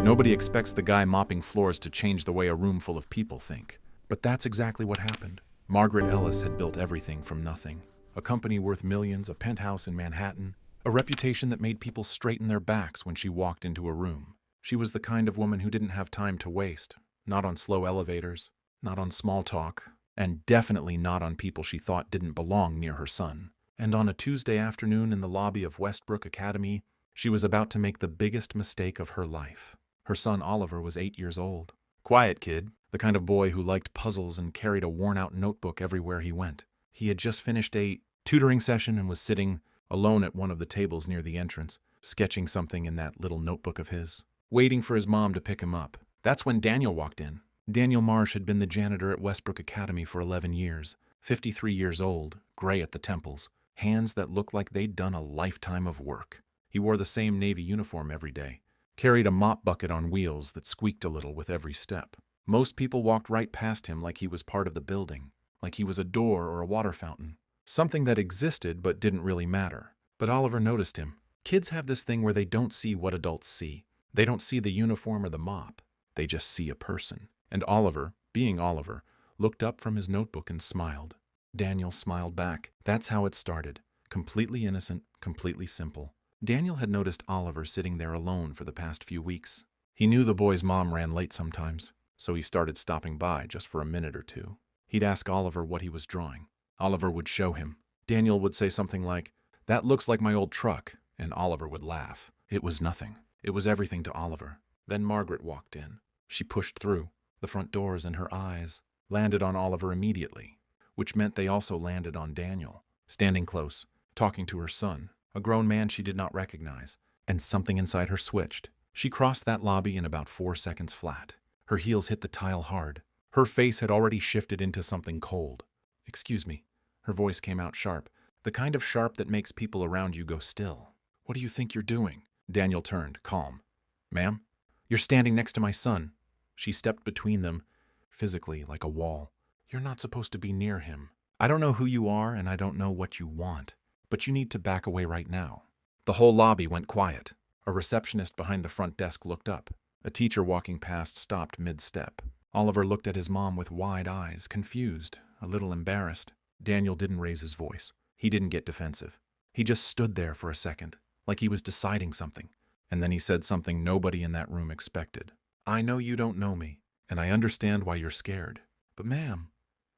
Nobody expects the guy mopping floors to change the way a room full of people think. But that's exactly what happened. Margaret Ellis had built everything from nothing. A company worth millions, a penthouse in Manhattan, a reputation that made people straighten their backs when she walked into a room. She was the kind of woman who didn't have time to waste, not on slow elevators, not on small talk, and definitely not on people she thought didn't belong near her son. And on a Tuesday afternoon in the lobby of Westbrook Academy, she was about to make the biggest mistake of her life. Her son Oliver was 8 years old. Quiet kid, the kind of boy who liked puzzles and carried a worn-out notebook everywhere he went. He had just finished a tutoring session and was sitting alone at one of the tables near the entrance, sketching something in that little notebook of his, waiting for his mom to pick him up. That's when Daniel walked in. Daniel Marsh had been the janitor at Westbrook Academy for 11 years, 53 years old, gray at the temples, hands that looked like they'd done a lifetime of work. He wore the same Navy uniform every day, carried a mop bucket on wheels that squeaked a little with every step. Most people walked right past him like he was part of the building, like he was a door or a water fountain, something that existed but didn't really matter. But Oliver noticed him. Kids have this thing where they don't see what adults see. They don't see the uniform or the mop. They just see a person. And Oliver, being Oliver, looked up from his notebook and smiled. Daniel smiled back. That's how it started. Completely innocent, completely simple. Daniel had noticed Oliver sitting there alone for the past few weeks. He knew the boy's mom ran late sometimes, so he started stopping by just for a minute or two. He'd ask Oliver what he was drawing. Oliver would show him. Daniel would say something like, "That looks like my old truck," and Oliver would laugh. It was nothing. It was everything to Oliver. Then Margaret walked in. She pushed through. The front doors and her eyes landed on Oliver immediately, which meant they also landed on Daniel, standing close, talking to her son, a grown man she did not recognize, and something inside her switched. She crossed that lobby in about 4 seconds flat. Her heels hit the tile hard. Her face had already shifted into something cold. "Excuse me." Her voice came out sharp, the kind of sharp that makes people around you go still. "What do you think you're doing?" Daniel turned, calm. "Ma'am, you're standing next to my son." She stepped between them, physically like a wall. "You're not supposed to be near him. I don't know who you are and I don't know what you want, but you need to back away right now." The whole lobby went quiet. A receptionist behind the front desk looked up. A teacher walking past stopped mid-step. Oliver looked at his mom with wide eyes, confused, a little embarrassed. Daniel didn't raise his voice. He didn't get defensive. He just stood there for a second, like he was deciding something. And then he said something nobody in that room expected. "I know you don't know me, and I understand why you're scared. But ma'am,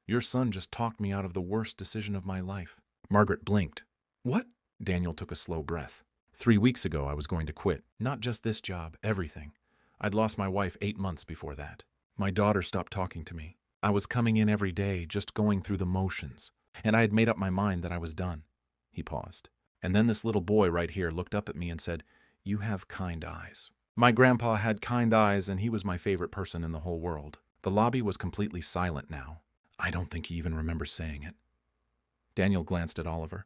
your son just talked me out of the worst decision of my life." Margaret blinked. "What?" Daniel took a slow breath. 3 weeks ago I was going to quit. Not just this job, everything. I'd lost my wife 8 months before that. My daughter stopped talking to me. I was coming in every day, just going through the motions. And I had made up my mind that I was done. He paused. And then this little boy right here looked up at me and said, "You have kind eyes." My grandpa had kind eyes, and he was my favorite person in the whole world. The lobby was completely silent now. I don't think he even remembers saying it. Daniel glanced at Oliver,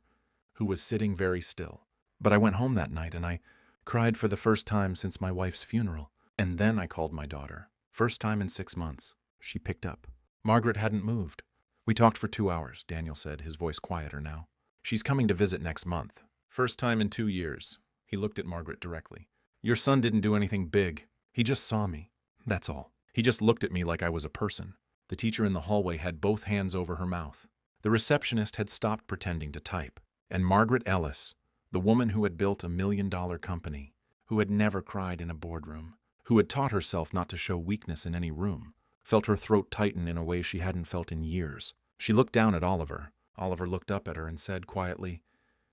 who was sitting very still. But I went home that night, and I cried for the first time since my wife's funeral. And then I called my daughter. First time in 6 months. She picked up. Margaret hadn't moved. "We talked for 2 hours, Daniel said, his voice quieter now. "She's coming to visit next month. First time in 2 years. He looked at Margaret directly. "Your son didn't do anything big. He just saw me. That's all. He just looked at me like I was a person." The teacher in the hallway had both hands over her mouth. The receptionist had stopped pretending to type. And Margaret Ellis, the woman who had built a $1 million company, who had never cried in a boardroom, who had taught herself not to show weakness in any room, felt her throat tighten in a way she hadn't felt in years. She looked down at Oliver. Oliver looked up at her and said quietly,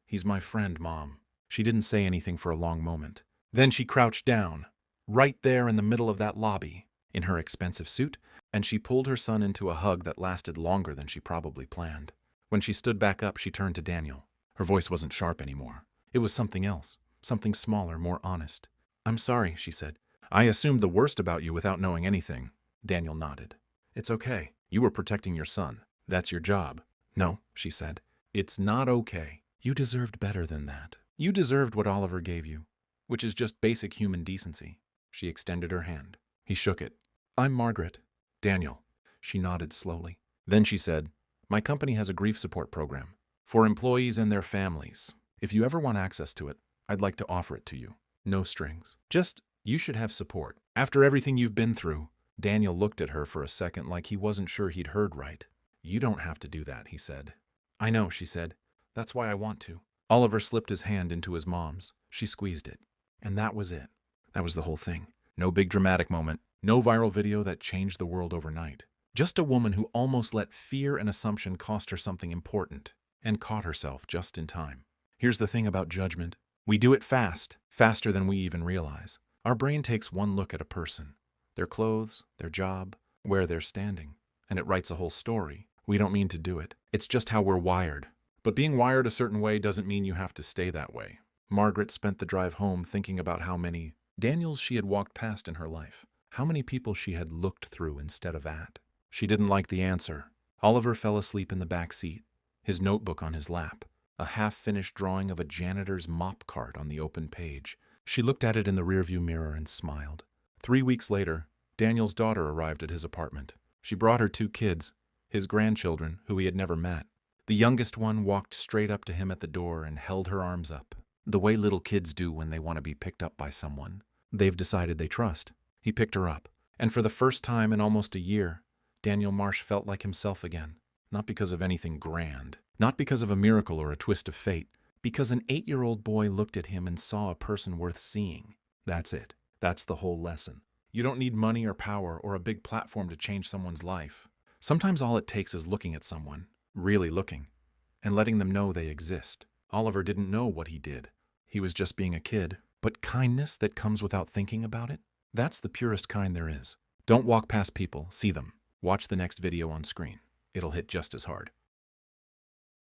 "He's my friend, Mom." She didn't say anything for a long moment. Then she crouched down, right there in the middle of that lobby, in her expensive suit, and she pulled her son into a hug that lasted longer than she probably planned. When she stood back up, she turned to Daniel. Her voice wasn't sharp anymore. It was something else, something smaller, more honest. "I'm sorry," she said. "I assumed the worst about you without knowing anything." Daniel nodded. "It's okay. You were protecting your son. That's your job." "No," she said. "It's not okay. You deserved better than that. You deserved what Oliver gave you, which is just basic human decency." She extended her hand. He shook it. "I'm Margaret." "Daniel." She nodded slowly. Then she said, "My company has a grief support program for employees and their families. If you ever want access to it, I'd like to offer it to you. No strings. Just, you should have support. After everything you've been through, Daniel looked at her for a second like he wasn't sure he'd heard right. You don't have to do that, he said. I know, she said. That's why I want to. Oliver slipped his hand into his mom's. She squeezed it. And that was it. That was the whole thing. No big dramatic moment. No viral video that changed the world overnight. Just a woman who almost let fear and assumption cost her something important, and caught herself just in time. Here's the thing about judgment. We do it fast, faster than we even realize. Our brain takes one look at a person, their clothes, their job, where they're standing, and it writes a whole story. We don't mean to do it. It's just how we're wired. But being wired a certain way doesn't mean you have to stay that way. Margaret spent the drive home thinking about how many Daniels she had walked past in her life, how many people she had looked through instead of at. She didn't like the answer. Oliver fell asleep in the back seat, his notebook on his lap, a half-finished drawing of a janitor's mop cart on the open page. She looked at it in the rearview mirror and smiled. 3 weeks later, Daniel's daughter arrived at his apartment. She brought her 2 kids, his grandchildren, who he had never met. The youngest one walked straight up to him at the door and held her arms up, the way little kids do when they want to be picked up by someone they've decided they trust. He picked her up, and for the first time in almost a year, Daniel Marsh felt like himself again. Not because of anything grand, not because of a miracle or a twist of fate, because an 8-year-old boy looked at him and saw a person worth seeing. That's it. That's the whole lesson. You don't need money or power or a big platform to change someone's life. Sometimes all it takes is looking at someone, really looking, and letting them know they exist. Oliver didn't know what he did. He was just being a kid. But kindness that comes without thinking about it, that's the purest kind there is. Don't walk past people, see them. Watch the next video on screen. It'll hit just as hard.